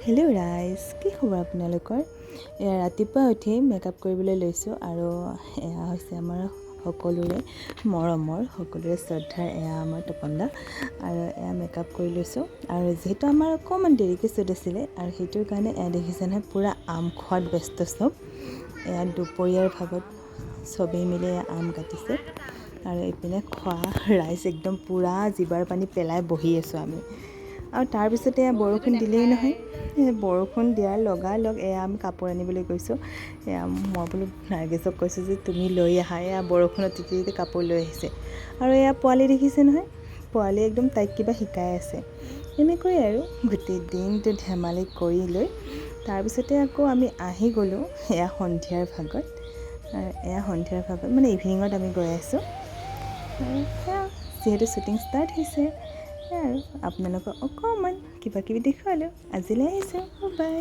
Hello' ৰাইজ, কি খবৰ আপোনালোকৰ? ৰাতিপুৱা উঠি মেকআপ কৰিবলৈ লৈছোঁ আৰু এয়া হৈছে আমাৰ সকলোৰে মৰমৰ, সকলোৰে শ্ৰদ্ধাৰ এয়া আমাৰ তপন দা আৰু এয়া মেকআপ কৰি লৈছোঁ। আৰু যিহেতু আমাৰ অকণমান দেৰিকৈ শ্বুট আছিলে আৰু সেইটোৰ কাৰণে এয়া দেখিছে নহয় পূৰা আম খোৱাত ব্যস্ত চব। এয়া দুপৰীয়াৰ ভাগত চবেই মিলি আম কাটিছে আৰু এইপিনে খোৱা ৰাইজ একদম পূৰা জিভাৰ পানী পেলাই বহি আছোঁ আমি। আৰু তাৰপিছতে এয়া বৰষুণ দিলেই নহয়। বৰষুণ দিয়াৰ লগালগ এয়া আমি কাপোৰ আনিবলৈ গৈছোঁ। এয়া মই বোলো নাৰ্গিছক কৈছোঁ যে তুমি লৈ আহা, এয়া বৰষুণত তিতি তিতি কাপোৰ লৈ আহিছে। আৰু এয়া পোৱালি দেখিছে নহয়, পোৱালি একদম তাইক কিবা শিকাই আছে। এনেকৈয়ে আৰু গোটেই দিনটো ধেমালি কৰি লৈ তাৰপিছতে আকৌ আমি আহি গ'লোঁ এয়া সন্ধিয়াৰ ভাগত। এয়া সন্ধিয়াৰ ভাগত মানে ইভিনিঙত আমি গৈ আছোঁ। আৰু সেয়া যিহেতু শ্বুটিং ষ্টাৰ্ট হৈছে আৰু আপোনালোকক অকণমান কিবা কিবি দেখুৱালোঁ। আজিলৈ আহিছোঁ, বাই।